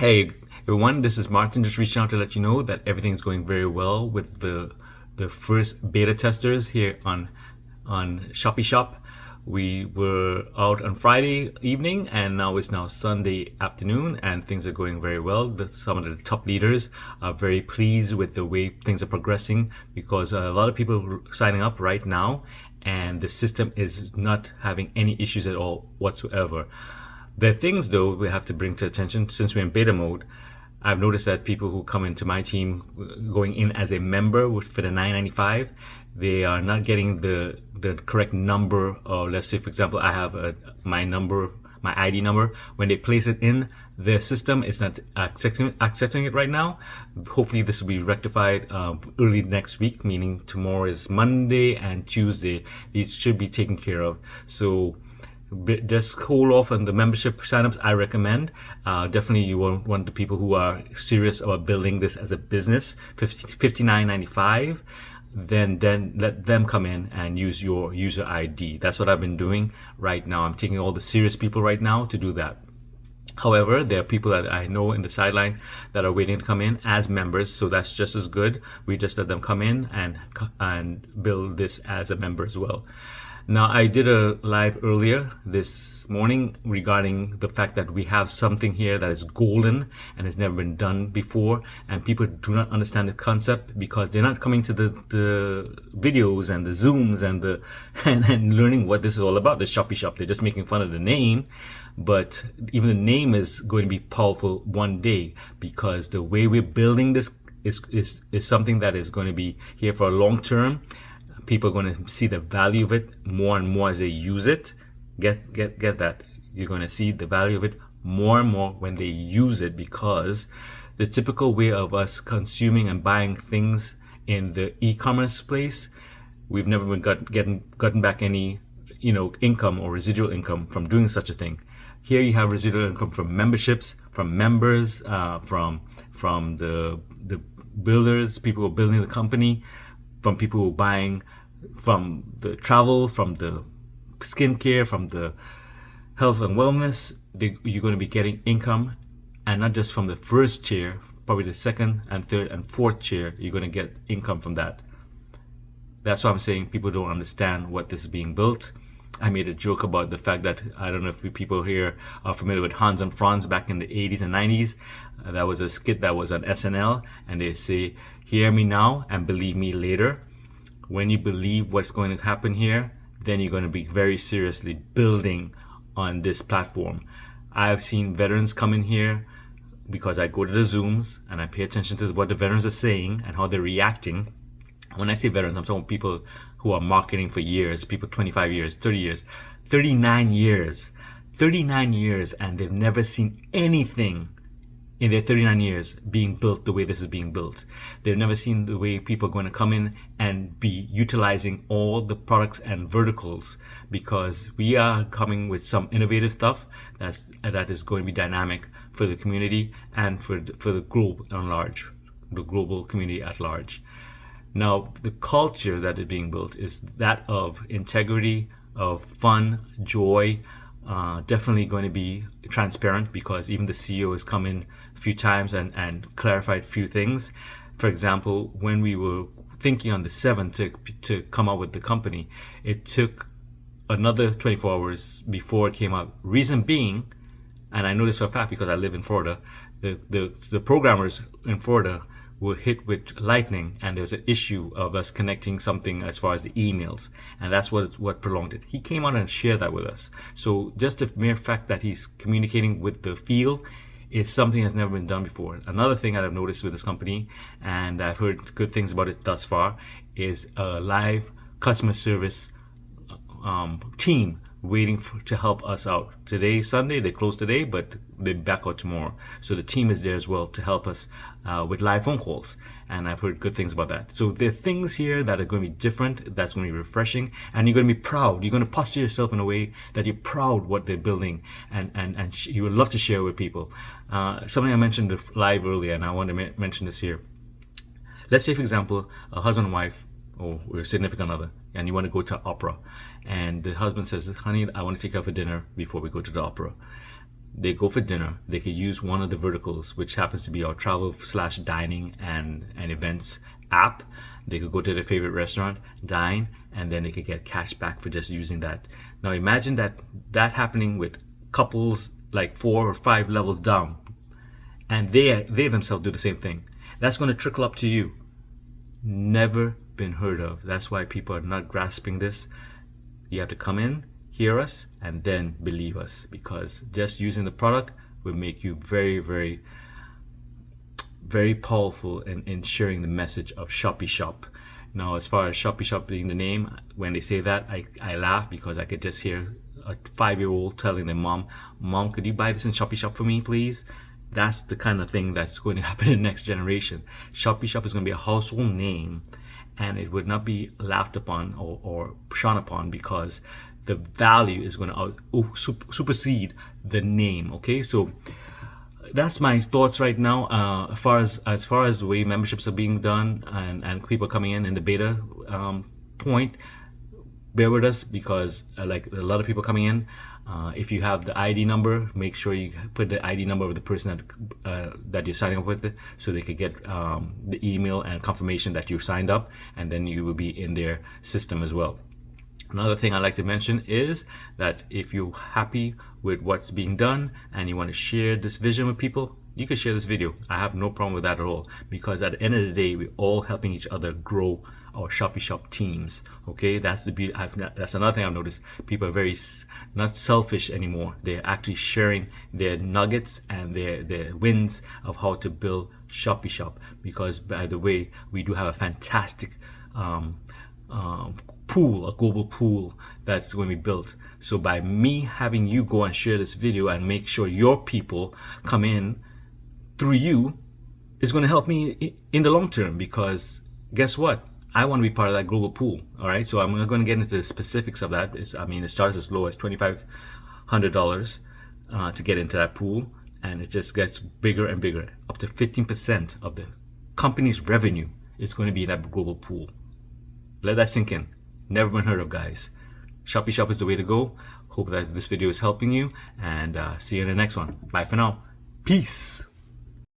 Hey everyone, this is Martin. Just reaching out to let you know that everything's going very well with the first beta testers here on ShoppyShop. We were out on Friday evening, and now it's Sunday afternoon, and things are going very well. Some of the top leaders are very pleased with the way things are progressing because a lot of people are signing up right now, and the system is not having any issues at all whatsoever. The things, though, we have to bring to attention since we're in beta mode. I've noticed that people who come into my team going in as a member for the $9.95, they are not getting the correct number. Or let's say, for example, I have my ID number. When they place it in the system, it's not accepting it right now. Hopefully, this will be rectified early next week, meaning tomorrow is Monday and Tuesday. These should be taken care of. So just hold off on the membership signups. I recommend definitely you want the people who are serious about building this as a business. $59.95. Then let them come in and use your user ID. That's what I've been doing right now. I'm taking all the serious people right now to do that. However, there are people that I know in the sideline that are waiting to come in as members, so that's just as good. We just let them come in and build this as a member as well. Now, I did a live earlier this morning regarding the fact that we have something here that is golden and has never been done before, and people do not understand the concept because they're not coming to the videos and the Zooms and learning what this is all about, the ShoppyShop. They're just making fun of the name, but even the name is going to be powerful one day because the way we're building this is something that is going to be here for a long term. People are going to see the value of it more and more as they use it. Get that. You're going to see the value of it more and more when they use it, because the typical way of us consuming and buying things in the e-commerce place, we've never been gotten back any income or residual income from doing such a thing. Here you have residual income from memberships, from members, from the builders, people who are building the company, from people who are buying from the travel, from the skincare, from the health and wellness. You're going to be getting income, and not just from the first tier, probably the second and third and fourth tier. You're going to get income from that. That's why I'm saying people don't understand what this is being built. I made a joke about the fact that I don't know if people here are familiar with Hans and Franz back in the 80s and 90s. That was a skit that was on SNL, and they say, "Hear me now and believe me later." When you believe what's going to happen here, then you're going to be very seriously building on this platform. I've seen veterans come in here because I go to the Zooms and I pay attention to what the veterans are saying and how they're reacting. When I say veterans, I'm talking people who are marketing for years, people 25 years, 30 years, 39 years, and they've never seen anything in their 39 years being built the way this is being built. They've never seen the way people are going to come in and be utilizing all the products and verticals, because we are coming with some innovative stuff that is going to be dynamic for the community and for the globe at large, the global community at large. Now, the culture that is being built is that of integrity, of fun, joy, definitely going to be transparent, because even the CEO has come in a few times and clarified a few things. For example, when we were thinking on the 7th to come out with the company, it took another 24 hours before it came out. Reason being, and I know this for a fact because I live in Florida, the programmers in Florida were hit with lightning, and there's an issue of us connecting something as far as the emails, and that's what prolonged it. He came out and shared that with us. So just the mere fact that he's communicating with the field is something that's never been done before. Another thing that I've noticed with this company, and I've heard good things about it thus far, is a live customer service team waiting to help us out. Today, Sunday, they close today, but they're back out tomorrow. So the team is there as well to help us with live phone calls. And I've heard good things about that. So there are things here that are going to be different, that's going to be refreshing, and you're going to be proud. You're going to posture yourself in a way that you're proud what they're building, and you would love to share with people. Something I mentioned live earlier, and I want to mention this here. Let's say, for example, a husband and wife, or a significant other, and you want to go to opera, and the husband says, "Honey, I want to take you out for dinner before we go to the opera." they go for dinner, they could use one of the verticals, which happens to be our travel slash dining and events app. They could go to their favorite restaurant, dine, and then they could get cash back for just using that. Now imagine that happening with couples like 4 or 5 levels down, and they themselves do the same thing. That's going to trickle up to you. Never been heard of. That's why people are not grasping this. You have to come in, hear us, and then believe us, because just using the product will make you very, very, very powerful in sharing the message of ShoppyShop. Now, as far as ShoppyShop being the name, when they say that, I laugh because I could just hear a 5-year-old telling their mom, could you buy this in ShoppyShop for me, please? That's the kind of thing that's going to happen in the next generation. ShoppyShop is going to be a household name, and it would not be laughed upon or shone upon, because the value is going to supersede the name. Okay, so that's my thoughts right now. As far as the way memberships are being done and people coming in the beta point, bear with us, because like a lot of people coming in. If you have the ID number, make sure you put the ID number of the person that you're signing up with, so they could get the email and confirmation that you signed up, and then you will be in their system as well. Another thing I'd like to mention is that if you're happy with what's being done and you want to share this vision with people, you can share this video. I have no problem with that at all, because at the end of the day, we're all helping each other grow our ShoppyShop teams. Okay, that's the beauty. That's another thing I've noticed. People are very not selfish anymore. They're actually sharing their nuggets and their wins of how to build ShoppyShop. Because, by the way, we do have a fantastic pool, a global pool that's going to be built. So by me having you go and share this video and make sure your people come in through you, is going to help me in the long term, because guess what? I want to be part of that global pool. All right, so I'm not going to get into the specifics of that. It starts as low as $2,500 to get into that pool, and it just gets bigger and bigger. Up to 15% of the company's revenue is going to be in that global pool. Let that sink in. Never been heard of, guys. ShoppyShop is the way to go. Hope that this video is helping you, and see you in the next one. Bye for now. Peace.